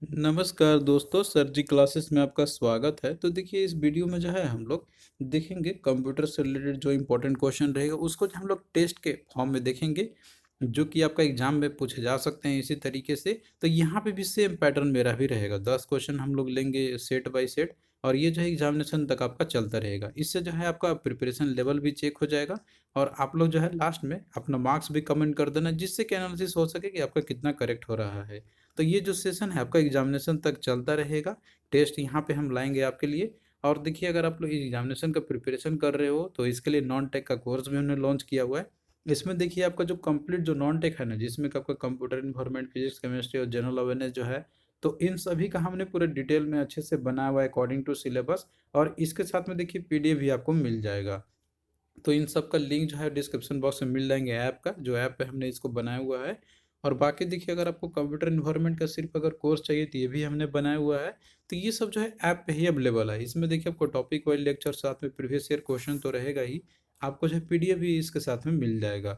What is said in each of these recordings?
नमस्कार दोस्तों, सर जी क्लासेस में आपका स्वागत है। तो देखिए इस वीडियो में जो है हम लोग देखेंगे कंप्यूटर से रिलेटेड जो इम्पोर्टेंट क्वेश्चन रहेगा उसको जो हम लोग टेस्ट के फॉर्म में देखेंगे, जो कि आपका एग्जाम में पूछे जा सकते हैं इसी तरीके से। तो यहाँ पे भी सेम पैटर्न मेरा भी रहेगा, 10 क्वेश्चन हम लोग लेंगे सेट बाय सेट, और ये जो है एग्जामिनेशन तक आपका चलता रहेगा। इससे जो है आपका प्रिपरेशन लेवल भी चेक हो जाएगा, और आप लोग जो है लास्ट में अपना मार्क्स भी कमेंट कर देना, जिससे कि एनालिसिस हो सके कि आपका कितना करेक्ट हो रहा है। तो ये जो सेशन है आपका एग्जामिनेशन तक चलता रहेगा। टेस्ट यहाँ पे हम लाएंगे आपके लिए। और देखिए अगर आप लोग एग्जामिनेशन का प्रिपरेशन कर रहे हो तो इसके लिए नॉन टेक का कोर्स भी हमने लॉन्च किया हुआ है। इसमें देखिए आपका जो कंप्लीट जो नॉन टेक है ना, जिसमें कि आपका कंप्यूटर इन्वायरमेंट, फिजिक्स, केमिस्ट्री और जनरल अवेयरनेस जो है, तो इन सभी का हमने पूरे डिटेल में अच्छे से बनाया हुआ है अकॉर्डिंग टू सिलेबस। और इसके साथ में देखिए पीडीएफ भी आपको मिल जाएगा। तो इन सब का लिंक जो है डिस्क्रिप्शन बॉक्स में मिल जाएंगे, ऐप का जो ऐप पे हमने इसको बनाया हुआ है। और बाकी देखिए अगर आपको कंप्यूटर इन्वायरमेंट का सिर्फ अगर कोर्स चाहिए तो ये भी हमने बनाया हुआ है। तो ये सब जो है ऐप पे ही अवेलेबल है। इसमें देखिए आपको टॉपिक वाइज लेक्चर साथ में प्रीवियस ईयर क्वेश्चन तो रहेगा ही, आपको जो है पीडीएफ भी इसके साथ में मिल जाएगा।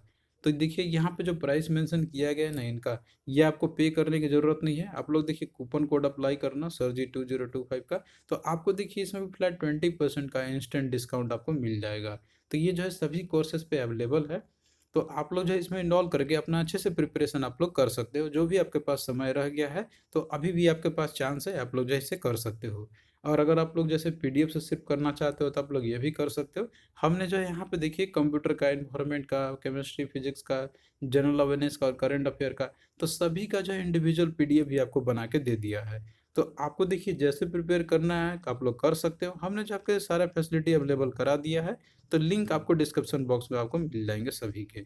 तो देखिए यहाँ पे जो प्राइस मेंशन किया गया है ना इनका, ये आपको पे करने की ज़रूरत नहीं है। आप लोग देखिए कूपन कोड अप्लाई करना सर जी 2025 का, तो आपको देखिए इसमें भी फ्लैट 20% का इंस्टेंट डिस्काउंट आपको मिल जाएगा। तो ये जो है सभी कोर्सेज पे अवेलेबल है। तो आप लोग जो है इसमें इनरोल करके अपना अच्छे से प्रिपरेशन आप लोग कर सकते हो। जो भी आपके पास समय रह गया है तो अभी भी आपके पास चांस है, आप लोग जो है इसे कर सकते हो। और अगर आप लोग जैसे पीडीएफ से सिर्फ करना चाहते हो तो आप लोग ये भी कर सकते हो। हमने जो है यहाँ पे देखिए कंप्यूटर का, इन्वायरमेंट का, केमिस्ट्री, फिजिक्स का, जनरल अवेयरनेस का और करंट अफेयर का, तो सभी का जो है इंडिविजुअल पीडीएफ भी आपको बना के दे दिया है। तो आपको देखिए जैसे प्रिपेयर करना है आप लोग कर सकते हो। हमने जो आपके सारा फैसिलिटी अवेलेबल करा दिया है। तो लिंक आपको डिस्क्रिप्शन बॉक्स में आपको मिल जाएंगे सभी के।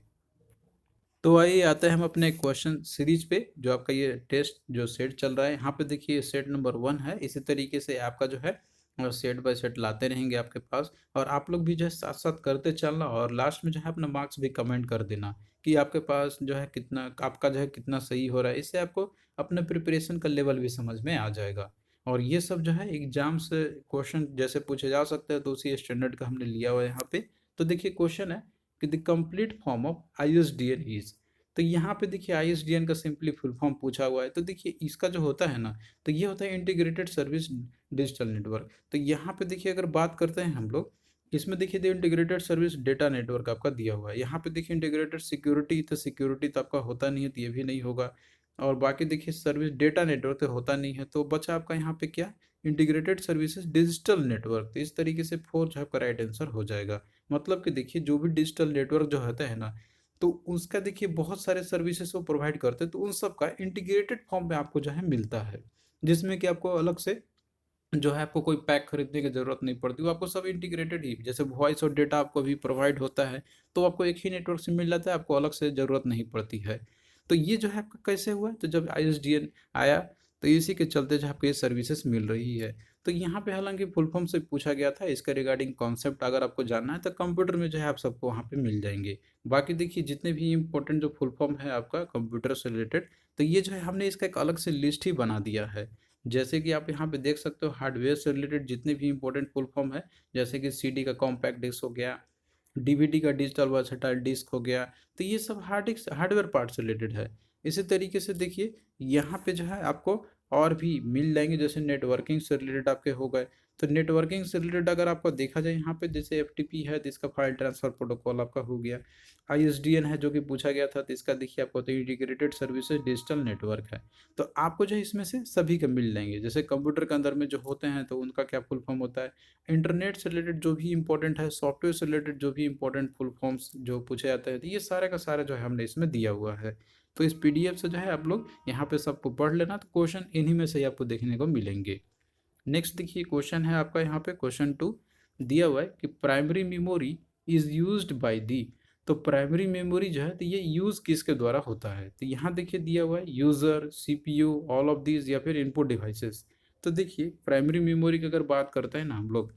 तो आइए आते हैं हम अपने क्वेश्चन सीरीज पे, जो आपका ये टेस्ट जो सेट चल रहा है। यहाँ पे देखिए सेट नंबर 1 है। इसी तरीके से आपका जो है सेट बाय सेट लाते रहेंगे आपके पास, और आप लोग भी जो है साथ साथ करते चलना, और लास्ट में जो है अपना मार्क्स भी कमेंट कर देना कि आपके पास जो है कितना, आपका जो है कितना सही हो रहा है। इससे आपको अपने प्रिपरेशन का लेवल भी समझ में आ जाएगा। और ये सब जो है एग्जाम से क्वेश्चन जैसे पूछे जा सकते हैं, तो उसी स्टैंडर्ड का हमने लिया हुआ है यहाँ पे। तो देखिए क्वेश्चन है कि the complete form of ISDN is. तो यहाँ पे देखिए आईएसडीएन का सिंपली फुल फॉर्म पूछा हुआ है। तो देखिए इसका जो होता है ना, तो ये होता है इंटीग्रेटेड सर्विस डिजिटल नेटवर्क। तो यहाँ पे देखिए अगर बात करते हैं हम लोग, इसमें देखिए इंटीग्रेटेड सर्विस डेटा नेटवर्क आपका दिया हुआ है। यहाँ पे देखिए इंटीग्रेटेड सिक्योरिटी, तो सिक्योरिटी तो आपका होता नहीं है, तो ये भी नहीं होगा। और बाकी देखिए सर्विस डेटा नेटवर्क तो होता नहीं है, तो बचा आपका यहाँ पे क्या, इंटीग्रेटेड सर्विसेज डिजिटल नेटवर्क। तो इस तरीके से 4 जो आपका राइट आंसर हो जाएगा। मतलब कि देखिए जो भी डिजिटल नेटवर्क जो होता है ना, तो उसका देखिए बहुत सारे सर्विसेज वो प्रोवाइड करते हैं, तो उन सब का इंटीग्रेटेड फॉर्म में आपको जो है मिलता है, जिसमें कि आपको अलग से जो है आपको कोई पैक खरीदने की ज़रूरत नहीं पड़ती। वो आपको सब इंटीग्रेटेड ही, जैसे वॉइस और डेटा आपको भी प्रोवाइड होता है, तो आपको एक ही नेटवर्क से मिल जाता है, आपको अलग से ज़रूरत नहीं पड़ती है। तो ये जो है आपका कैसे हुआ, तो जब आईएसडीएन आया, तो इसी के चलते जो आपको ये सर्विसेज मिल रही है। तो यहाँ पे हालांकि फुल फॉर्म से पूछा गया था, इसका रिगार्डिंग कॉन्सेप्ट अगर आपको जानना है तो कंप्यूटर में जो है आप सबको वहाँ पे मिल जाएंगे। बाकी देखिए जितने भी इंपॉर्टेंट जो फुल फॉर्म है आपका कंप्यूटर से रिलेटेड, तो ये जो है हमने इसका एक अलग से लिस्ट ही बना दिया है। जैसे कि आप यहाँ पे देख सकते हो हार्डवेयर से रिलेटेड जितने भी इंपॉर्टेंट फुल फॉर्म है, जैसे कि सीडी का कॉम्पैक्ट डिस्क हो गया, डीवीडी का डिजिटल वर्सटाइल डिस्क हो गया, तो ये सब हार्डवेयर पार्ट से रिलेटेड है। इसी तरीके से देखिए यहाँ पे जो है आपको और भी मिल जाएंगे, जैसे नेटवर्किंग से रिलेटेड आपके हो गए। तो नेटवर्किंग से रिलेटेड अगर आपको देखा जाए यहाँ पे, जैसे एफटीपी है तो इसका फाइल ट्रांसफर प्रोटोकॉल आपका हो गया। आईएसडीएन है जो कि पूछा गया था, तो इसका देखिए आपको तो इंटीग्रेटेड सर्विसेज डिजिटल नेटवर्क है। तो आपको जो है इसमें से सभी का मिल जाएंगे। जैसे कंप्यूटर के अंदर में जो होते हैं तो उनका क्या फुल फॉर्म होता है, इंटरनेट से रिलेटेड जो भी इंपॉर्टेंट है, सॉफ्टवेयर से रिलेटेड जो भी इंपॉर्टेंट फुल फॉर्म्स जो पूछे जाते हैं, तो ये सारे का सारा जो है हमने इसमें दिया हुआ है। तो इस पीडीएफ से जो है आप लोग यहाँ पे सबको पढ़ लेना, तो क्वेश्चन इन्हीं में से ही आपको देखने को मिलेंगे। नेक्स्ट देखिए क्वेश्चन है आपका यहाँ पे क्वेश्चन 2 दिया हुआ है कि primary memory is used by the. तो प्राइमरी मेमोरी जो है तो ये यूज किसके द्वारा होता है, तो यहाँ देखिए दिया हुआ है user, CPU, all of these, या फिर इनपुट डिवाइसेस। तो देखिए प्राइमरी मेमोरी की अगर बात करते हैं ना हम लोग,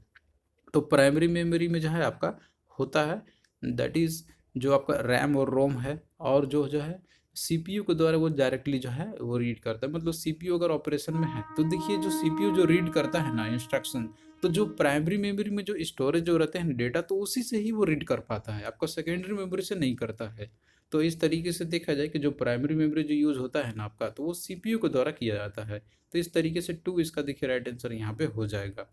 तो प्राइमरी मेमोरी में जो है आपका होता है, दैट इज़ जो आपका रैम और रोम है, और जो है सीपीयू के द्वारा वो डायरेक्टली जो है वो रीड करता है। मतलब सीपीयू अगर ऑपरेशन में है तो देखिए जो सीपीयू जो रीड करता है ना इंस्ट्रक्शन, तो जो प्राइमरी मेमोरी में जो स्टोरेज जो रहते हैं डेटा, तो उसी से ही वो रीड कर पाता है, आपका सेकेंडरी मेमोरी से नहीं करता है। तो इस तरीके से देखा जाए कि जो प्राइमरी मेमोरी जो यूज़ होता है ना आपका, तो वो सीपीयू के द्वारा किया जाता है। तो इस तरीके से 2 इसका देखिए राइट आंसर यहाँ पे हो जाएगा।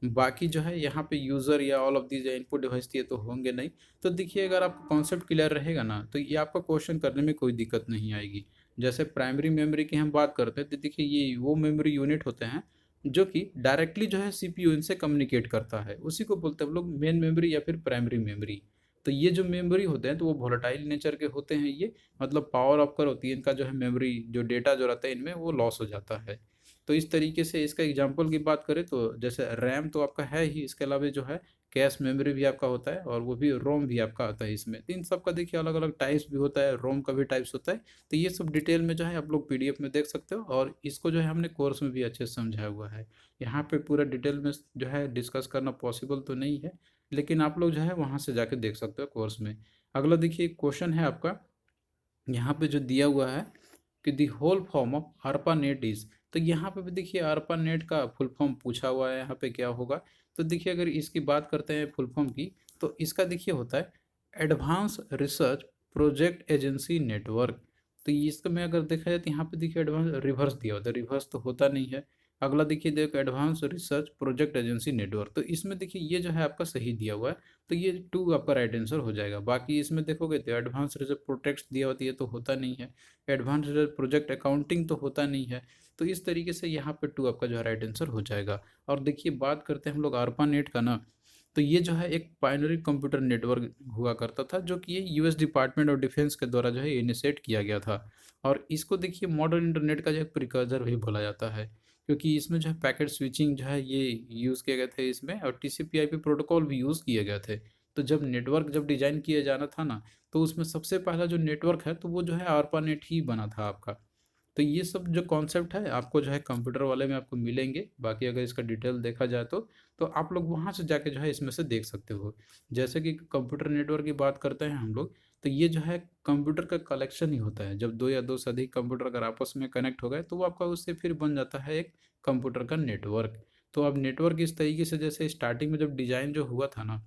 बाकी जो है यहाँ पे यूज़र या ऑल ऑफ दीज या इनपुट डिवाइस ये तो होंगे नहीं। तो देखिए अगर आपका कॉन्सेप्ट क्लियर रहेगा ना, तो ये आपका क्वेश्चन करने में कोई दिक्कत नहीं आएगी। जैसे प्राइमरी मेमोरी की हम बात करते हैं, तो देखिए ये वो मेमोरी यूनिट होते हैं जो कि डायरेक्टली जो है सीपीयू इनसे कम्युनिकेट करता है। उसी को बोलते हैं हम लोग मेन मेमोरी या फिर प्राइमरी मेमोरी। तो ये जो मेमोरी होते हैं तो वो वोलेटाइल नेचर के होते हैं ये, मतलब पावर ऑफ कर होती है इनका, जो है मेमोरी जो डेटा जो रहता है इनमें वो लॉस हो जाता है। तो इस तरीके से इसका एग्जांपल की बात करें तो जैसे रैम तो आपका है ही, इसके अलावा जो है कैश मेमोरी भी आपका होता है और वो भी रोम भी आपका आता है इसमें। तो इन सब का देखिए अलग अलग टाइप्स भी होता है, रोम का भी टाइप्स होता है। तो ये सब डिटेल में जो है आप लोग पीडीएफ में देख सकते हो, और इसको जो है हमने कोर्स में भी अच्छे से समझाया हुआ है। यहाँ पे पूरा डिटेल में जो है डिस्कस करना पॉसिबल तो नहीं है, लेकिन आप लोग जो है वहाँ से जाके देख सकते हो कोर्स में। अगला देखिए क्वेश्चन है आपका, यहाँ पे जो दिया हुआ है कि the whole form of ARPA net is. तो यहाँ पे भी देखिए ARPA नेट का फुल फॉर्म पूछा हुआ है, यहाँ पे क्या होगा। तो देखिए अगर इसकी बात करते हैं फुल फॉर्म की, तो इसका देखिए होता है advance research project agency network. तो इसका में अगर देखा जाए तो यहाँ पे देखिए एडवांस रिवर्स दिया होता है, रिवर्स तो होता नहीं है। अगला देखिए देखो advance research project agency network, तो इसमें देखिए ये जो है आपका सही दिया हुआ है। तो ये 2 आपका राइट आंसर हो जाएगा। बाकी इसमें देखोगे तो एडवांस रिजर्व प्रोटेक्ट दिया होती है तो होता नहीं है, एडवांस रिजर्व प्रोजेक्ट अकाउंटिंग तो होता नहीं है। तो इस तरीके से यहाँ पे 2 आपका जो है राइट आंसर हो जाएगा। और देखिए बात करते हैं हम लोग ARPA नेट का ना, तो ये जो है एक बाइनरी कंप्यूटर नेटवर्क हुआ करता था, जो कि ये यूएस डिपार्टमेंट ऑफ डिफेंस के द्वारा जो है इनिशिएट किया गया था। और इसको देखिए मॉडर्न इंटरनेट का जो है प्रिकर्सर भी बोला जाता है, क्योंकि इसमें जो है पैकेट स्विचिंग जो है ये यूज़ किए गए थे इसमें, और टीसीपी/आईपी प्रोटोकॉल भी यूज़ किए गए थे। तो जब नेटवर्क जब डिज़ाइन किया जाना था ना, तो उसमें सबसे पहला जो नेटवर्क है तो वो जो है ARPANET ही बना था आपका। तो ये सब जो कॉन्सेप्ट है आपको जो है कंप्यूटर वाले में आपको मिलेंगे। बाकी अगर इसका डिटेल देखा जाए तो आप लोग वहाँ से जाके जो है इसमें से देख सकते हो। जैसे कि कंप्यूटर नेटवर्क की बात करते हैं हम लोग, तो ये जो है कंप्यूटर का कलेक्शन ही होता है। जब 2 या 2 से अधिक कंप्यूटर अगर आपस में कनेक्ट हो गए तो वो आपका उससे फिर बन जाता है एक कंप्यूटर का नेटवर्क। तो अब नेटवर्क इस तरीके से, जैसे स्टार्टिंग में जब डिज़ाइन जो हुआ था ना,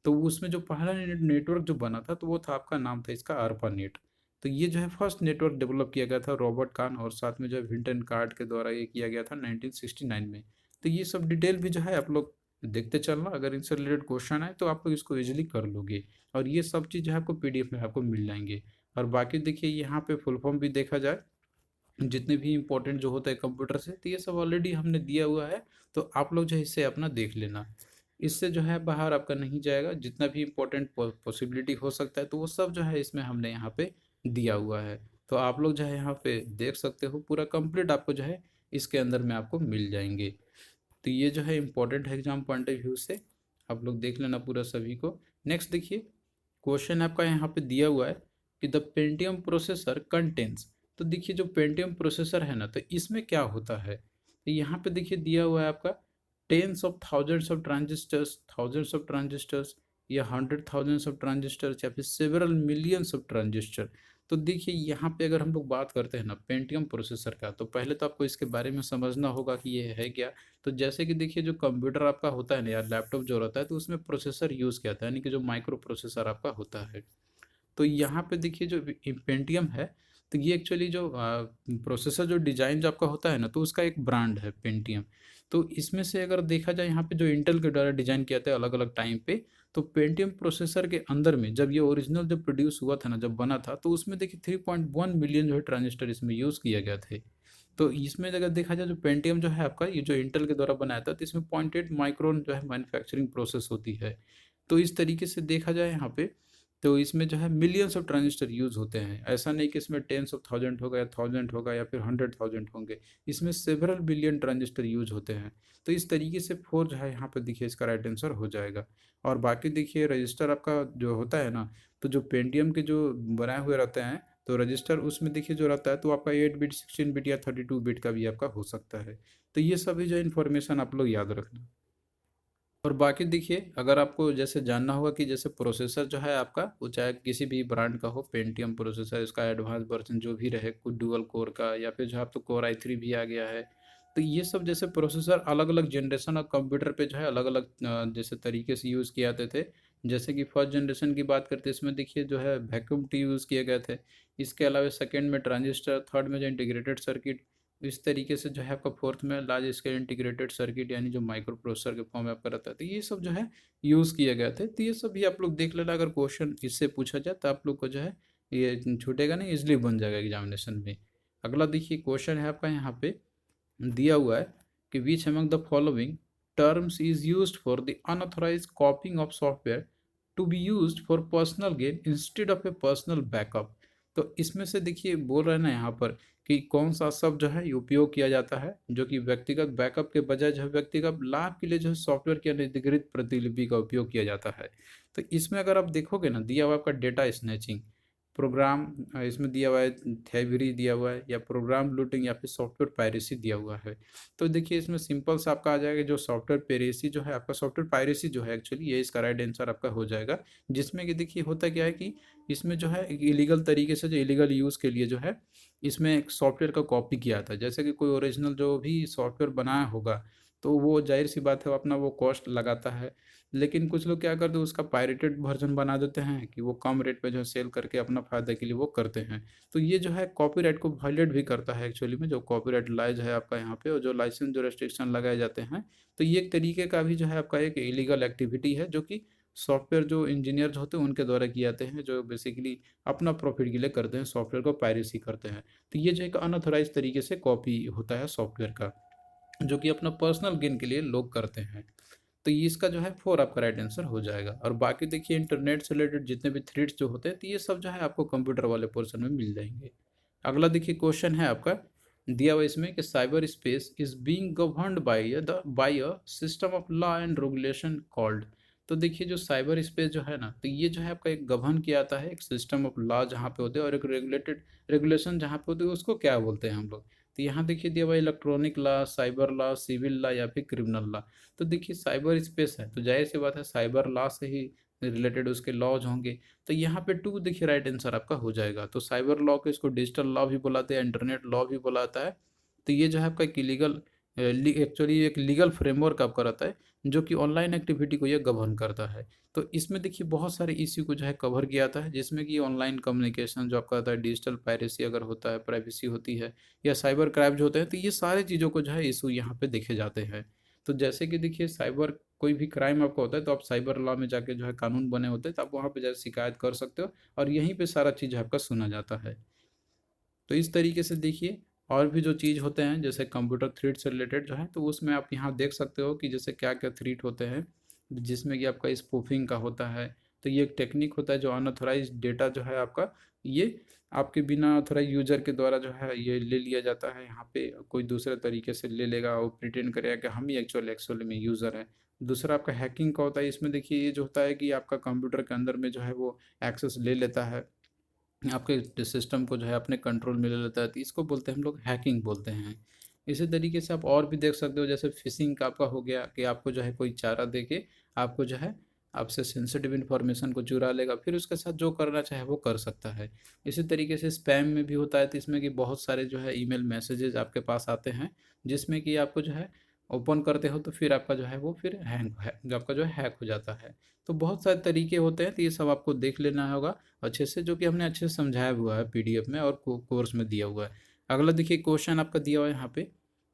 तो उसमें जो पहला नेटवर्क जो बना था तो वो था आपका, नाम था इसका ARPANET। तो ये जो है फर्स्ट नेटवर्क डेवलप किया गया था रॉबर्ट कान और साथ में जो है विंटन कार्ड के द्वारा ये किया गया था 1969 में। तो ये सब डिटेल भी जो है आप लोग देखते चलना, अगर इनसे रिलेटेड क्वेश्चन है तो आप लोग इसको इजीली कर लोगे। और ये सब चीज़ जो है आपको पीडीएफ में आपको मिल जाएंगे। और बाकी देखिए यहाँ पे फुल फॉर्म भी देखा जाए, जितने भी इंपॉर्टेंट जो होता है कंप्यूटर से, तो ये सब ऑलरेडी हमने दिया हुआ है। तो आप लोग जो है इससे अपना देख लेना, इससे जो है बाहर आपका नहीं जाएगा। जितना भी इम्पोर्टेंट पॉसिबिलिटी हो सकता है तो वो सब जो है इसमें हमने यहाँ पे दिया हुआ है। तो आप लोग जो है यहाँ पे देख सकते हो, पूरा कंप्लीट आपको जो है इसके अंदर में आपको मिल जाएंगे। तो ये जो है इम्पोर्टेंट है एग्जाम पॉइंट ऑफ व्यू से, आप लोग देख लेना पूरा सभी को। नेक्स्ट देखिए क्वेश्चन आपका यहाँ पे दिया हुआ है कि द पेंटियम प्रोसेसर कंटेंस। तो देखिए जो पेंटियम प्रोसेसर है ना, तो इसमें क्या होता है, तो यहाँ पे देखिए दिया हुआ है आपका tens of thousands of transistors, thousands of transistors, या 100,000 ऑफ ट्रांजिस्टर्स, या फिर सेवरल मिलियंस ऑफ ट्रांजिस्टर। तो देखिए यहाँ पे अगर हम लोग बात करते हैं ना पेंटियम प्रोसेसर का, तो पहले तो आपको इसके बारे में समझना होगा कि ये है क्या। तो जैसे कि देखिए जो कंप्यूटर आपका होता है ना या लैपटॉप जो रहता है, तो उसमें प्रोसेसर यूज़ किया जाता है, यानी कि जो माइक्रो प्रोसेसर आपका होता है। तो यहाँ पे देखिए जो पेंटियम है, तो ये एक्चुअली जो प्रोसेसर जो डिज़ाइन जो आपका होता है ना, तो उसका एक ब्रांड है पेंटियम। तो इसमें से अगर देखा जाए यहाँ पे जो इंटेल के द्वारा डिज़ाइन किया था अलग अलग टाइम पे, तो पेंटियम प्रोसेसर के अंदर में जब ये ओरिजिनल जब प्रोड्यूस हुआ था ना, जब बना था, तो उसमें देखिए 3.1 मिलियन जो है ट्रांजिस्टर इसमें यूज़ किया गया थे। तो इसमें अगर देखा जाए जो पेंटियम जो है आपका, ये जो इंटेल के द्वारा बनाया था, तो इसमें 0.8 माइक्रोन जो है मैन्युफैक्चरिंग प्रोसेस होती है। तो इस तरीके से देखा जाए यहाँ पे, तो इसमें जो है मिलियंस ऑफ ट्रांजिस्टर यूज़ होते हैं। ऐसा नहीं कि इसमें टेंस ऑफ थाउजेंड होगा या थाउजेंड होगा या फिर 100,000 होंगे, इसमें सेवरल बिलियन ट्रांजिस्टर यूज होते हैं। तो इस तरीके से 4 जो है यहाँ पर देखिए इसका राइट आंसर हो जाएगा। और बाकी देखिए रजिस्टर आपका जो होता है ना, तो जो पेंटियम के जो बनाए हुए रहते हैं, तो रजिस्टर उसमें देखिए जो रहता है तो आपका 8 बिट, 16 बिट या 32 बिट का भी आपका हो सकता है। तो ये सभी जो इन्फॉर्मेशन आप लोग याद रखना। और बाकी देखिए अगर आपको जैसे जानना होगा कि जैसे प्रोसेसर जो है आपका, वो चाहे किसी भी ब्रांड का हो, पेंटियम प्रोसेसर, इसका एडवांस वर्जन जो भी रहे, कुछ डुअल कोर का या फिर जो आपको कोर i3 भी आ गया है। तो ये सब जैसे प्रोसेसर अलग अलग जनरेशन और कंप्यूटर पे जो है अलग अलग जैसे तरीके से यूज़ किए जाते थे। जैसे कि फर्स्ट जनरेशन की बात करते हैं, इसमें देखिए जो है वैक्यूम ट्यूब यूज़ किए गए थे। इसके अलावा सेकंड में ट्रांजिस्टर, थर्ड में जो इंटीग्रेटेड सर्किट, इस तरीके से जो है आपका फोर्थ में लार्ज स्केल इंटीग्रेटेड सर्किट यानी जो माइक्रो प्रोसेसर के फॉर्म में आपका रहता है। तो ये सब जो है यूज़ किए गए थे। तो ये सब भी आप लोग देख लेना, अगर क्वेश्चन इससे पूछा जाए तो आप लोग को जो है ये छूटेगा नहीं, इजली बन जाएगा एग्जामिनेशन में। अगला देखिए क्वेश्चन है आपका यहाँ पे दिया हुआ है कि which among the following terms is used for the unauthorised copying of software to be used for personal gain instead of a personal backup. तो इसमें से देखिए बोल रहे हैं ना यहाँ पर कि कौन सा शब्द जो है उपयोग किया जाता है जो कि व्यक्तिगत बैकअप के बजाय जो है व्यक्तिगत लाभ के लिए जो है सॉफ्टवेयर की अनधिकृत प्रतिलिपि का उपयोग किया जाता है। तो इसमें अगर आप देखोगे ना, दिया हुआ आपका डेटा स्नैचिंग प्रोग्राम, इसमें दिया हुआ है थेवरी दिया हुआ है, या प्रोग्राम लूटिंग, या फिर सॉफ्टवेयर पायरेसी दिया हुआ है। तो देखिए इसमें सिंपल सा आपका आ जाएगा, जो सॉफ्टवेयर पायरेसी जो है आपका, सॉफ्टवेयर पायरेसी जो है एक्चुअली ये इसका राइट आंसर आपका हो जाएगा। जिसमें कि देखिए होता क्या है कि इसमें जो है एक इलीगल तरीके से, जो इलीगल यूज़ के लिए जो है इसमें एक सॉफ्टवेयर का कॉपी किया था। जैसे कि कोई ओरिजिनल जो भी सॉफ्टवेयर बनाया होगा तो वो जाहिर सी बात है वो अपना वो कॉस्ट लगाता है, लेकिन कुछ लोग क्या करते हैं उसका पायरेटेड वर्जन बना देते हैं कि वो कम रेट पे जो है सेल करके अपना फ़ायदे के लिए वो करते हैं। तो ये जो है कॉपीराइट को वायलेट भी करता है एक्चुअली में, जो कॉपीराइट लाइज है आपका यहाँ पे, और जो लाइसेंस जो रेस्ट्रिक्शन लगाए जाते हैं। तो ये एक तरीके का भी जो है आपका एक इलीगल एक्टिविटी है जो कि सॉफ्टवेयर जो इंजीनियर जो होते हैं उनके द्वारा किए जाते हैं, जो बेसिकली अपना प्रॉफिट के लिए करते हैं, सॉफ्टवेयर को पायरेसी करते हैं। तो ये जो एक अनऑथराइज तरीके से कॉपी होता है सॉफ्टवेयर का, जो कि अपना पर्सनल गेन के लिए लोग करते हैं। तो ये इसका जो है फोर आपका राइट आंसर हो जाएगा। और बाकी देखिए इंटरनेट से रिलेटेड जितने भी थ्रेड्स जो होते हैं तो ये सब जो है आपको कंप्यूटर वाले पोर्शन में मिल जाएंगे। अगला देखिए क्वेश्चन है आपका दिया हुआ इसमें कि cyber space is being governed bye a system of law and regulation called. तो देखिए जो साइबर स्पेस जो है ना, तो ये जो है आपका एक गवर्न किया जाता है एक सिस्टम ऑफ लॉ जहाँ पे होते हैं, और एक रेगुलेशन जहाँ पे होते हैं उसको क्या बोलते हैं हम लोग। तो यहाँ देखिए दिया हुआ electronic law, cyber law, civil law, या फिर क्रिमिनल लॉ। तो देखिए साइबर स्पेस है तो जाहिर सी बात है साइबर लॉ से ही रिलेटेड उसके लॉज होंगे। तो यहाँ पे टू देखिए राइट आंसर आपका हो जाएगा। तो साइबर लॉ को इसको डिजिटल लॉ भी बुलाते हैं, इंटरनेट लॉ भी बुलाता है। तो ये जो है आपका एक लीगल, एक्चुअली एक लीगल फ्रेमवर्क आपका रहता है जो कि ऑनलाइन एक्टिविटी को ये गवर्न करता है। तो इसमें देखिए बहुत सारे इश्यू को जो है कवर किया जाता है, जिसमें कि ऑनलाइन कम्युनिकेशन जो आपका होता है, डिजिटल पायरेसी अगर होता है, प्राइवेसी होती है, या साइबर क्राइम जो होते हैं, तो ये सारे चीज़ों को जो है इशू यहाँ पे देखे जाते हैं। तो जैसे कि देखिए साइबर कोई भी क्राइम आपका होता है तो आप साइबर लॉ में जाके जो है कानून बने होते हैं तो आप वहाँ पे जाकर शिकायत कर सकते हो, और यहीं पे सारा चीज़ आपका सुना जाता है। तो इस तरीके से देखिए और भी जो चीज़ होते हैं जैसे कंप्यूटर थ्रेड से रिलेटेड जो है, तो उसमें आप यहाँ देख सकते हो कि जैसे क्या क्या थ्रेड होते हैं, जिसमें कि आपका स्पूफिंग का होता है। तो ये एक टेक्निक होता है जो अनऑथराइज डेटा जो है आपका, ये आपके बिना ऑथराइज यूजर के द्वारा जो है ये ले लिया जाता है। यहाँ पे कोई दूसरे तरीके से ले लेगा और प्रिटेंड करेगा कि हम ही एक्चुअली में यूज़र हैं। दूसरा आपका हैकिंग का होता है। इसमें देखिए ये जो होता है कि आपका कंप्यूटर के अंदर में जो है वो एक्सेस ले लेता है, आपके सिस्टम को जो है अपने कंट्रोल में ले लेता है, तो इसको बोलते हैं हम लोग हैकिंग बोलते हैं। इसी तरीके से आप और भी देख सकते हो, जैसे फिशिंग का आपका हो गया कि आपको जो है कोई चारा दे के आपको जो है आपसे सेंसिटिव इन्फॉर्मेशन को चुरा लेगा, फिर उसके साथ जो करना चाहे वो कर सकता है। इसी तरीके से स्पैम में भी होता है, तो इसमें कि बहुत सारे जो है ईमेल मैसेजेस आपके पास आते हैं, जिसमें कि आपको जो है ओपन करते हो तो फिर आपका जो है वो फिर हैंग है जो आपका जो है हैक हो जाता है। तो बहुत सारे तरीके होते हैं, तो ये सब आपको देख लेना होगा अच्छे से, जो कि हमने अच्छे से समझाया हुआ है पीडीएफ में और कोर्स में दिया हुआ है। अगला देखिए क्वेश्चन आपका दिया हुआ है यहाँ पे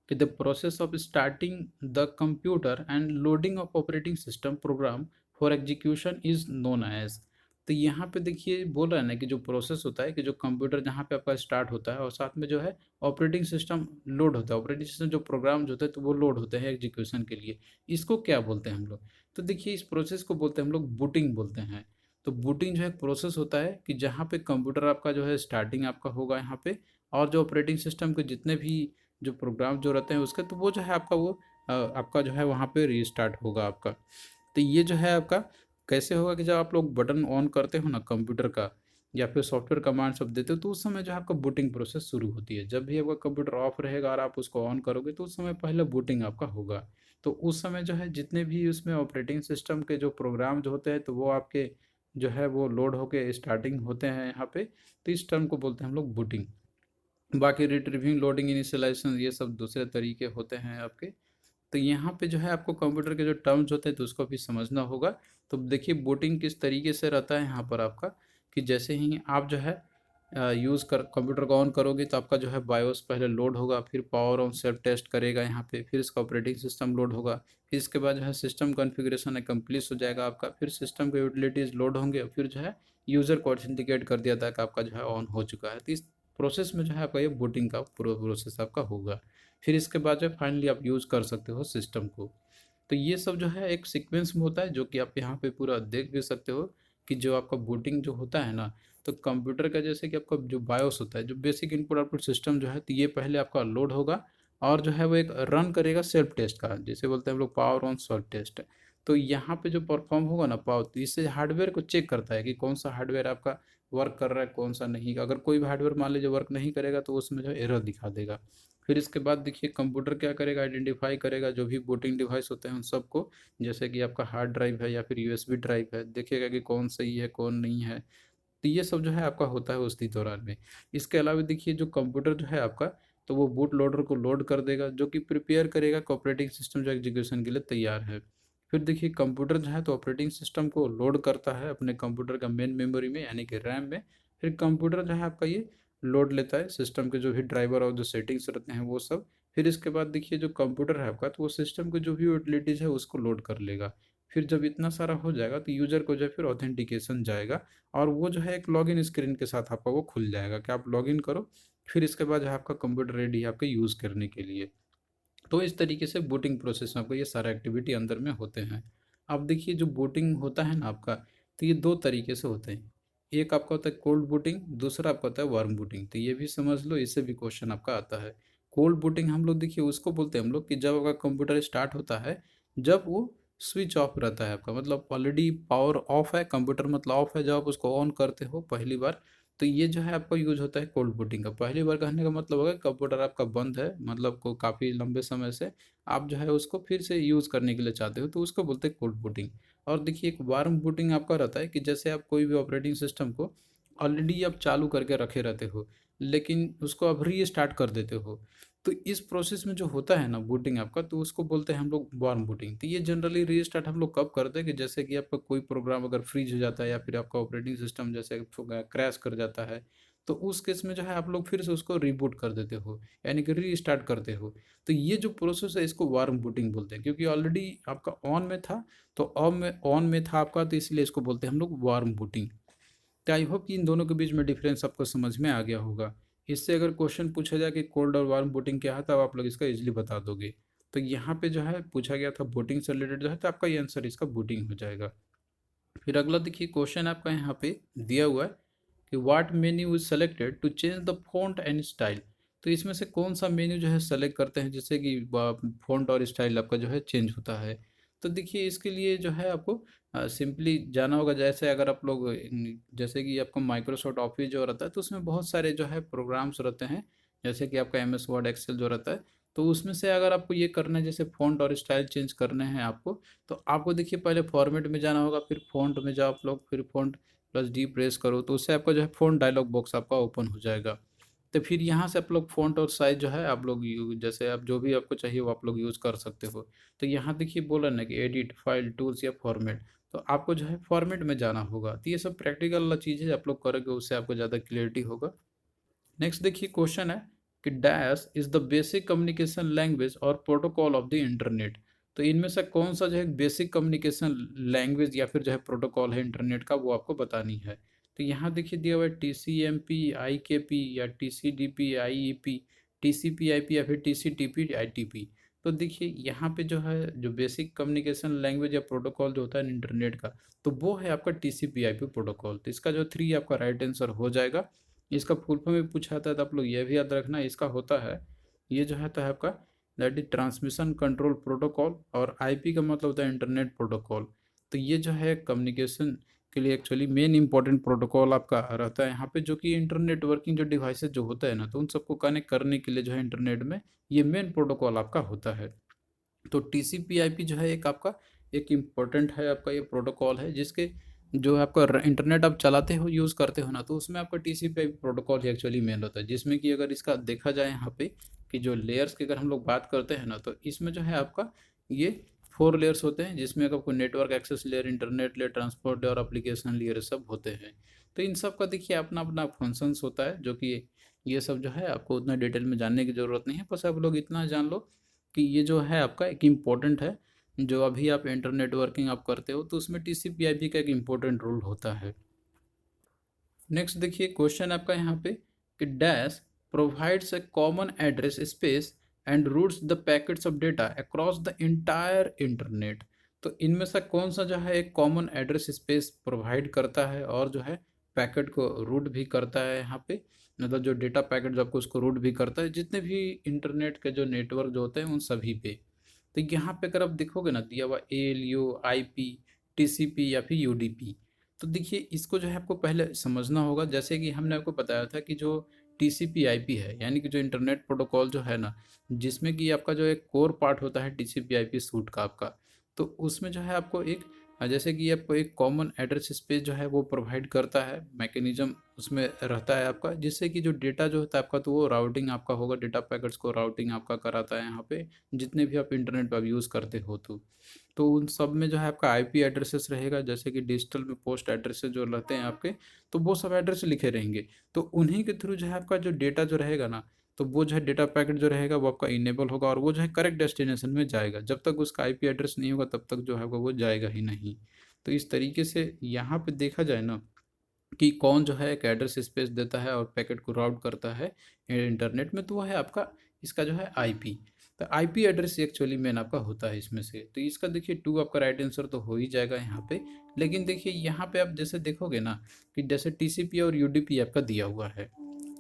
कि the process of starting the computer and loading of operating system program for execution is known as. तो यहाँ पे देखिए बोल रहा है ना कि जो प्रोसेस होता है कि जो कंप्यूटर जहाँ पे आपका स्टार्ट होता है और साथ में जो है ऑपरेटिंग सिस्टम लोड होता है, ऑपरेटिंग सिस्टम जो प्रोग्राम जो होते हैं तो वो लोड होते हैं एग्जीक्यूशन के लिए, इसको क्या बोलते हैं हम लोग। तो देखिए इस प्रोसेस को बोलते हैं हम लोग बूटिंग बोलते हैं। तो बूटिंग जो है एक प्रोसेस होता है कि जहाँ पे कंप्यूटर आपका जो है स्टार्टिंग आपका होगा यहाँ पे, और जो ऑपरेटिंग सिस्टम के जितने भी जो प्रोग्राम जो रहते हैं उसके, तो वो जो है आपका वो आपका जो है वहाँ पे रीस्टार्ट होगा आपका। तो ये जो है आपका कैसे होगा कि जब आप लोग बटन ऑन करते हो ना कंप्यूटर का, या फिर सॉफ्टवेयर कमांड सब देते हो, तो उस समय जो है आपका बूटिंग प्रोसेस शुरू होती है। जब भी आपका कंप्यूटर ऑफ रहेगा और आप उसको ऑन करोगे तो उस समय पहले बूटिंग आपका होगा। तो उस समय जो है जितने भी उसमें ऑपरेटिंग सिस्टम के जो प्रोग्राम जो होते हैं तो वो आपके जो है वो लोड होके स्टार्टिंग होते हैं यहाँ पे। तो इस टर्म को बोलते हैं हम लोग बूटिंग। बाकी रिट्रीविंग, लोडिंग, इनिशियलाइजेशन ये सब दूसरे तरीके होते हैं आपके। तो यहाँ पे जो है आपको कंप्यूटर के जो टर्म्स होते हैं तो उसको भी समझना होगा। तो देखिए बूटिंग किस तरीके से रहता है यहाँ पर आपका, कि जैसे ही आप जो है यूज़ कर कंप्यूटर को ऑन करोगे तो आपका जो है बायोस पहले लोड होगा, फिर पावर ऑन सेल्फ टेस्ट करेगा यहाँ पे, फिर इसका ऑपरेटिंग सिस्टम लोड होगा, फिर इसके बाद जो है सिस्टम कॉन्फ़िगरेशन है कंप्लीट हो जाएगा आपका, फिर सिस्टम के यूटिलिटीज़ लोड होंगे और फिर जो है यूज़र को ऑथेंटिकेट कर दिया था कि आपका जो है ऑन हो चुका है। तो इस प्रोसेस में जो है आपका ये बूटिंग का पूरा प्रोसेस आपका होगा। फिर इसके बाद जो है फाइनली आप यूज़ कर सकते हो सिस्टम को। तो ये सब जो है एक सीक्वेंस में होता है, जो कि आप यहाँ पे पूरा देख भी सकते हो कि जो आपका बूटिंग जो होता है ना, तो कंप्यूटर का जैसे कि आपका जो बायोस होता है, जो बेसिक इनपुट आउटपुट सिस्टम जो है, तो ये पहले आपका लोड होगा और जो है वो एक रन करेगा सेल्फ टेस्ट का, जैसे बोलते हैं हम लोग पावर ऑन सेल्फ टेस्ट। तो यहाँ पे जो परफॉर्म होगा ना पावर, तो इससे हार्डवेयर को चेक करता है कि कौन सा हार्डवेयर आपका वर्क कर रहा है कौन सा नहीं। अगर कोई भी हार्डवेयर मान लीजिए वर्क नहीं करेगा तो उसमें जो है एरर दिखा देगा। फिर इसके बाद देखिए कंप्यूटर क्या करेगा, आइडेंटिफाई करेगा जो भी बूटिंग डिवाइस होते हैं उन सबको, जैसे कि आपका हार्ड ड्राइव है या फिर यूएसबी ड्राइव है, देखेगा कि कौन सही है कौन नहीं है। तो ये सब जो है आपका होता है उसी दौरान में। इसके अलावा देखिए जो कंप्यूटर जो है आपका, तो वो बूट लोडर को लोड कर देगा, जो कि प्रिपेयर करेगा कि ऑपरेटिंग सिस्टम जो एग्जीक्यूशन के लिए तैयार है। फिर देखिए कंप्यूटर जो है तो ऑपरेटिंग सिस्टम को लोड करता है अपने कंप्यूटर का मेन मेमोरी में यानी कि रैम में। फिर कंप्यूटर जो है आपका ये लोड लेता है सिस्टम के जो भी ड्राइवर और जो सेटिंग्स रहते हैं वो सब। फिर इसके बाद देखिए जो कंप्यूटर है आपका, तो वो सिस्टम के जो भी यूटिलिटीज़ है उसको लोड कर लेगा। फिर जब इतना सारा हो जाएगा तो यूजर को जो है फिर ऑथेंटिकेशन जाएगा, और वो जो है एक लॉगिन स्क्रीन के साथ आपका वो खुल जाएगा कि आप लॉगिन करो। फिर इसके बाद जो है आपका कंप्यूटर रेडी है आपके यूज़ करने के लिए। तो इस तरीके से बूटिंग प्रोसेस में आपको ये सारा एक्टिविटी अंदर में होते हैं। अब देखिए जो बूटिंग होता है ना आपका, तो ये दो तरीके से होते हैं। एक आपका होता है कोल्ड बूटिंग, दूसरा आपका होता है वार्म बूटिंग। तो ये भी समझ लो, इससे भी क्वेश्चन आपका आता है। कोल्ड बूटिंग हम लोग देखिए उसको बोलते हैं हम लोग कि जब आपका कंप्यूटर स्टार्ट होता है, जब वो स्विच ऑफ रहता है आपका, मतलब ऑलरेडी पावर ऑफ है, कंप्यूटर मतलब ऑफ है, जब आप उसको ऑन करते हो पहली बार, तो ये जो है आपका यूज होता है कोल्ड बूटिंग का। पहली बार कहने का मतलब होगा कंप्यूटर आपका बंद है, मतलब को काफ़ी लंबे समय से आप जो है उसको फिर से यूज़ करने के लिए चाहते हो, तो उसको बोलते हैं कोल्ड बूटिंग। और देखिए एक वार्म बूटिंग आपका रहता है कि जैसे आप कोई भी ऑपरेटिंग सिस्टम को ऑलरेडी आप चालू करके रखे रहते हो, लेकिन उसको आप री स्टार्ट कर देते हो। तो इस प्रोसेस में जो होता है ना बूटिंग आपका, तो उसको बोलते हैं हम लोग वार्म बूटिंग। तो ये जनरली रीस्टार्ट हम लोग कब करते हैं कि जैसे कि आपका कोई प्रोग्राम अगर फ्रीज हो जाता है या फिर आपका ऑपरेटिंग सिस्टम जैसे क्रैश कर जाता है, तो उस केस में जो है आप लोग फिर से उसको रीबूट कर देते हो, यानी कि रीस्टार्ट करते हो। तो ये जो प्रोसेस है इसको वार्म बूटिंग बोलते हैं, क्योंकि ऑलरेडी आपका ऑन में था, तो ऑन में था आपका, तो इसलिए इसको बोलते हैं हम लोग वार्म बूटिंग। तो आई होप कि इन दोनों के बीच में डिफरेंस आपको समझ में आ गया होगा। इससे अगर क्वेश्चन पूछा जाए कि कोल्ड और वार्म बूटिंग क्या है, तब आप लोग इसका इजीली बता दोगे। तो यहाँ पे जो है पूछा गया था बूटिंग से रिलेटेड जो है, तो आपका ये आंसर इसका बूटिंग हो जाएगा। फिर अगला देखिए क्वेश्चन आपका यहाँ पे दिया हुआ है कि what menu is selected to change the font and style. तो इसमें से कौन सा मेन्यू जो है सेलेक्ट करते हैं जिससे कि फॉन्ट और स्टाइल आपका जो है चेंज होता है। तो देखिए इसके लिए जो है आपको सिंपली जाना होगा। जैसे अगर आप लोग जैसे कि आपका माइक्रोसॉफ्ट ऑफिस जो रहता है, तो उसमें बहुत सारे जो है प्रोग्राम्स रहते हैं, जैसे कि आपका एम एस वर्ड एक्सेल जो रहता है। तो उसमें से अगर आपको ये करना है जैसे फ़ॉन्ट और स्टाइल चेंज करने हैं आपको, तो आपको देखिए पहले फॉर्मेट में जाना होगा, फिर फ़ॉन्ट में जाओ आप लोग, फिर फ़ॉन्ट प्लस डी प्रेस करो, तो उससे आपका जो है फ़ॉन्ट डायलॉग बॉक्स आपका ओपन हो जाएगा। तो फिर यहाँ से आप लोग फ़ॉन्ट और साइज़ जो है आप लोग जैसे आप जो भी आपको चाहिए वो आप लोग यूज़ कर सकते हो। तो यहाँ देखिए बोला ना कि एडिट, फाइल, टूल्स या फॉर्मेट, तो आपको जो है फॉर्मेट में जाना होगा। तो ये सब प्रैक्टिकल वाला चीज़ है, आप लोग करोगे उससे आपको ज़्यादा क्लियरिटी होगा। नेक्स्ट देखिए क्वेश्चन है कि dash is the basic communication language और प्रोटोकॉल ऑफ द इंटरनेट। तो इनमें से कौन सा जो है बेसिक कम्युनिकेशन लैंग्वेज या फिर जो है प्रोटोकॉल है इंटरनेट का, वो आपको बतानी है। तो यहाँ देखिए दिया हुआ है T C M P I K P या T C D P I E P, T C P I P या फिर T C T P I T P. तो देखिए यहाँ पे जो है जो बेसिक कम्युनिकेशन लैंग्वेज या प्रोटोकॉल जो होता है इंटरनेट का, तो वो है आपका T C P I P protocol. तो इसका जो 3 आपका राइट आंसर हो जाएगा। इसका फुल फॉर्म भी पूछा था तो आप लोग ये भी याद रखना, इसका होता है ये जो है तो है आपका that is transmission control protocol, और आईपी का मतलब होता है इंटरनेट प्रोटोकॉल। तो ये जो है कम्युनिकेशन के लिए एक्चुअली मेन इंपॉर्टेंट प्रोटोकॉल आपका रहता है यहाँ पे, जो कि इंटरनेट वर्किंग जो डिवाइसेस जो होता है ना, तो उन सबको कनेक्ट करने के लिए जो है इंटरनेट में ये मेन प्रोटोकॉल आपका होता है। तो टीसीपी/आईपी जो है एक आपका एक इम्पोर्टेंट है आपका ये प्रोटोकॉल है, जिसके जो है आपका इंटरनेट आप चलाते हो यूज़ करते हो ना, तो उसमें आपका टीसीपी/आईपी प्रोटोकॉल ही एक्चुअली मेन होता है। जिसमें कि अगर इसका देखा जाए यहाँ पे कि जो लेयर्स की अगर हम लोग बात करते हैं ना, तो इसमें जो है आपका ये 4 लेयर्स होते हैं, जिसमें आपको network access layer, internet layer, transport layer और एप्लीकेशन लेयर सब होते हैं। तो इन सब का देखिए अपना अपना फंक्शंस होता है, जो कि ये सब जो है आपको उतना डिटेल में जानने की ज़रूरत नहीं है, बस आप लोग इतना जान लो कि ये जो है आपका एक इम्पोर्टेंट है। जो अभी आप इंटरनेट वर्किंग आप करते हो तो उसमें TCP/IP का एक इम्पोर्टेंट रोल होता है। नेक्स्ट देखिए क्वेश्चन आपका यहाँ पे कि dash provides a common address space and routes the packets of data across the entire internet. तो इनमें से कौन सा जो है एक कॉमन एड्रेस स्पेस प्रोवाइड करता है और जो है पैकेट को रूट भी करता है यहाँ पे, मतलब जो डेटा पैकेट जो आपको उसको रूट भी करता है जितने भी इंटरनेट के जो नेटवर्क जो होते हैं उन सभी पे। तो यहाँ पे अगर आप देखोगे ना दिया हुआ ALU, IP, TCP या फिर UDP। तो देखिए इसको जो है आपको पहले समझना होगा, जैसे कि हमने आपको बताया था कि जो TCP/IP है यानी कि जो इंटरनेट प्रोटोकॉल जो है ना, जिसमें कि आपका जो एक कोर पार्ट होता है TCP/IP सूट का आपका, तो उसमें जो है आपको एक जैसे कि आपको एक कॉमन एड्रेस स्पेस जो है वो प्रोवाइड करता है, मैकेनिज्म उसमें रहता है आपका, जिससे कि जो डेटा जो होता है आपका तो वो राउटिंग आपका होगा, डेटा पैकेट्स को राउटिंग आपका कराता है यहाँ पे, जितने भी आप इंटरनेट पर यूज़ करते हो तो उन सब में जो है आपका IP एड्रेसेस रहेगा, जैसे कि डिजिटल में पोस्ट एड्रेसेस जो रहते हैं आपके, तो वो सब एड्रेस लिखे रहेंगे। तो उन्हीं के थ्रू जो है आपका जो डेटा जो रहेगा ना, तो वो जो है डेटा पैकेट जो रहेगा वो आपका इनेबल होगा और वो जो है करेक्ट डेस्टिनेशन में जाएगा। जब तक उसका IP एड्रेस नहीं होगा तब तक जो है वो जाएगा ही नहीं। तो इस तरीके से यहाँ पे देखा जाए ना कि कौन जो है एक एड्रेस स्पेस देता है और पैकेट को राउट करता है इंटरनेट में, तो वो है आपका इसका जो है IP। तो IP एड्रेस एक्चुअली मेन आपका होता है इसमें से। तो इसका देखिए 2 आपका राइट आंसर तो हो ही जाएगा यहाँ पे। लेकिन देखिए यहाँ पे आप जैसे देखोगे ना कि जैसे TCP और UDP आपका दिया हुआ है,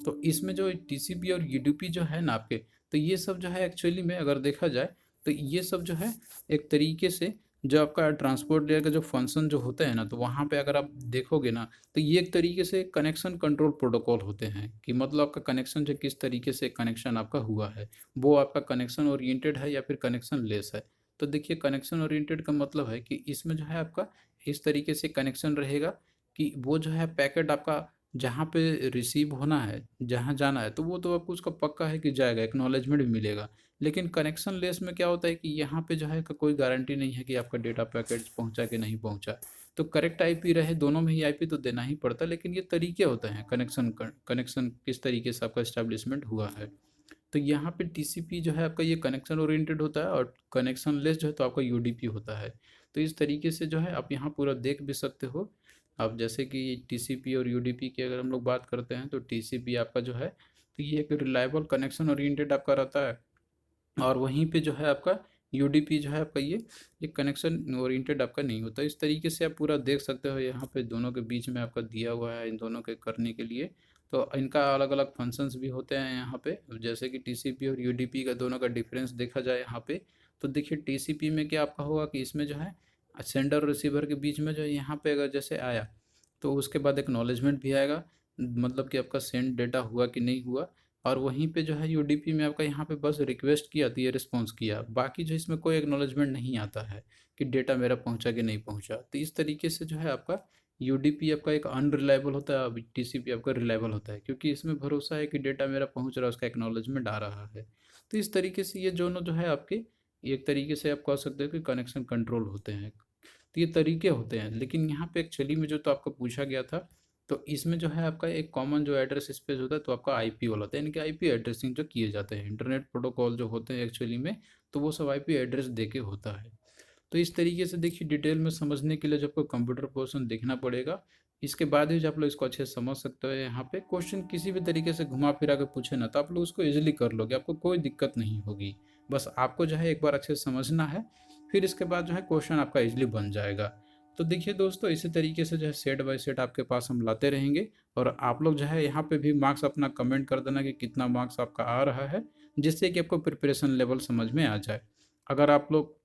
तो इसमें जो TCP और UDP जो है ना आपके, तो ये सब जो है एक्चुअली में अगर देखा जाए तो ये सब जो है एक तरीके से जो आपका ट्रांसपोर्ट लेयर का जो फंक्शन जो होता है ना, तो वहाँ पे अगर आप देखोगे ना तो ये एक तरीके से कनेक्शन कंट्रोल प्रोटोकॉल होते हैं, कि मतलब आपका कनेक्शन जो किस तरीके से कनेक्शन आपका हुआ है, वो आपका कनेक्शन ओरिएंटेड है या फिर कनेक्शन लेस है। तो देखिए कनेक्शन ओरिएंटेड का मतलब है कि इसमें जो है आपका इस तरीके से कनेक्शन रहेगा कि वो जो है पैकेट आपका जहाँ पे रिसीव होना है, जहाँ जाना है, तो वो तो आपको उसका पक्का है कि जाएगा, एक्नॉलेजमेंट भी मिलेगा। लेकिन कनेक्शन लेस में क्या होता है कि यहाँ पे जो है कोई गारंटी नहीं है कि आपका डेटा पैकेट पहुँचा कि नहीं पहुँचा। तो करेक्ट IP रहे, दोनों में ही IP तो देना ही पड़ता है, लेकिन ये तरीके होते हैं कनेक्शन किस तरीके से आपका इस्टेब्लिशमेंट हुआ है। तो यहाँ पे TCP जो है आपका ये कनेक्शन ओरिएंटेड होता है और कनेक्शन लेस जो है तो आपका UDP होता है। तो इस तरीके से जो है आप यहाँ पूरा देख भी सकते हो। अब जैसे कि TCP और UDP की अगर हम लोग बात करते हैं तो TCP आपका जो है तो ये एक रिलायबल कनेक्शन ओरिएंटेड आपका रहता है, और वहीं पे जो है आपका UDP जो है आपका ये कनेक्शन ओरिएंटेड आपका नहीं होता। इस तरीके से आप पूरा देख सकते हो, यहाँ पे दोनों के बीच में आपका दिया हुआ है इन दोनों के करने के लिए। तो इनका अलग अलग फंक्शंस भी होते हैं यहाँ पे, जैसे कि TCP और UDP का दोनों का डिफरेंस देखा जाए यहाँ पे, तो देखिए TCP में क्या आपका होगा कि इसमें जो है सेंडर रिसीवर के बीच में जो है यहाँ पे अगर जैसे आया तो उसके बाद एक्नॉलेजमेंट भी आएगा, मतलब कि आपका सेंड डेटा हुआ कि नहीं हुआ। और वहीं पे जो है UDP में आपका यहाँ पे बस रिक्वेस्ट किया तो ये रिस्पॉन्स किया, बाकी जो इसमें कोई एक्नॉलेजमेंट नहीं आता है कि डेटा मेरा पहुँचा कि नहीं पहुँचा। तो इस तरीके से जो है आपका UDP आपका एक अनरिलायबल होता है, अब TCP आपका रिलायबल होता है, क्योंकि इसमें भरोसा है कि डेटा मेरा पहुँच रहा है, उसका एक्नॉलेजमेंट आ रहा है। तो इस तरीके से ये दोनों जो है आपके एक तरीके से आप कह सकते हो कि कनेक्शन कंट्रोल होते हैं। तो ये तरीके होते हैं, लेकिन यहाँ पे एक्चुअली में जो तो आपको पूछा गया था, तो इसमें जो है आपका एक कॉमन जो एड्रेस स्पेस होता है तो आपका IP वाला होता है, यानी कि IP एड्रेसिंग जो किए जाते हैं इंटरनेट प्रोटोकॉल जो होते हैं एक्चुअली में, तो वो सब IP एड्रेस दे के होता है। तो इस तरीके से देखिए डिटेल में समझने के लिए जो आपको कंप्यूटर पोर्शन देखना पड़ेगा, इसके बाद ही जो आप लोग इसको अच्छे से समझ सकते हो। यहाँ पे क्वेश्चन किसी भी तरीके से घुमा फिरा के पूछे ना तो आप लोग उसको इजीली कर लोगे, आपको कोई दिक्कत नहीं होगी। बस आपको जो है एक बार अच्छे से समझना है, फिर इसके बाद जो है क्वेश्चन आपका इजीली बन जाएगा। तो देखिए दोस्तों इसी तरीके से जो है सेट बाय सेट आपके पास हम लाते रहेंगे, और आप लोग जो है यहाँ पे भी मार्क्स अपना कमेंट कर देना कि कितना मार्क्स आपका आ रहा है, जिससे कि आपको प्रिपरेशन लेवल समझ में आ जाए। अगर आप लोग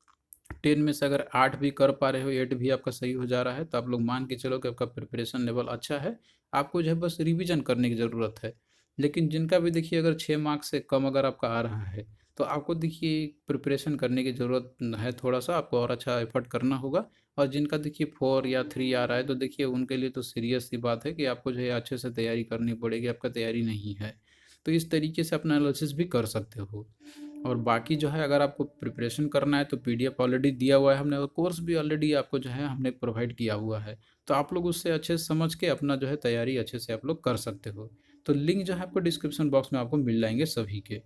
10 में से अगर 8 भी कर पा रहे हो, 8 भी आपका सही हो जा रहा है, तो आप लोग मान के चलो कि आपका प्रिपरेशन लेवल अच्छा है। आपको जो है बस रिवीजन करने की ज़रूरत है। लेकिन जिनका भी देखिए अगर 6 मार्क्स से कम अगर आपका आ रहा है, तो आपको देखिए प्रिपरेशन करने की ज़रूरत है, थोड़ा सा आपको और अच्छा एफर्ट करना होगा। और जिनका देखिए 4 या 3 आ रहा है, तो देखिए उनके लिए तो सीरियस सी बात है कि आपको जो है अच्छे से तैयारी करनी पड़ेगी, आपका तैयारी नहीं है। तो इस तरीके से अपना एनालिसिस भी कर सकते हो। और बाकी जो है अगर आपको प्रिपरेशन करना है तो पीडीएफ ऑलरेडी दिया हुआ है हमने, और कोर्स भी ऑलरेडी आपको जो है हमने प्रोवाइड किया हुआ है। तो आप लोग उससे अच्छे से समझ के अपना जो है तैयारी अच्छे से आप लोग कर सकते हो। तो लिंक जो है आपको डिस्क्रिप्शन बॉक्स में आपको मिल जाएंगे सभी के।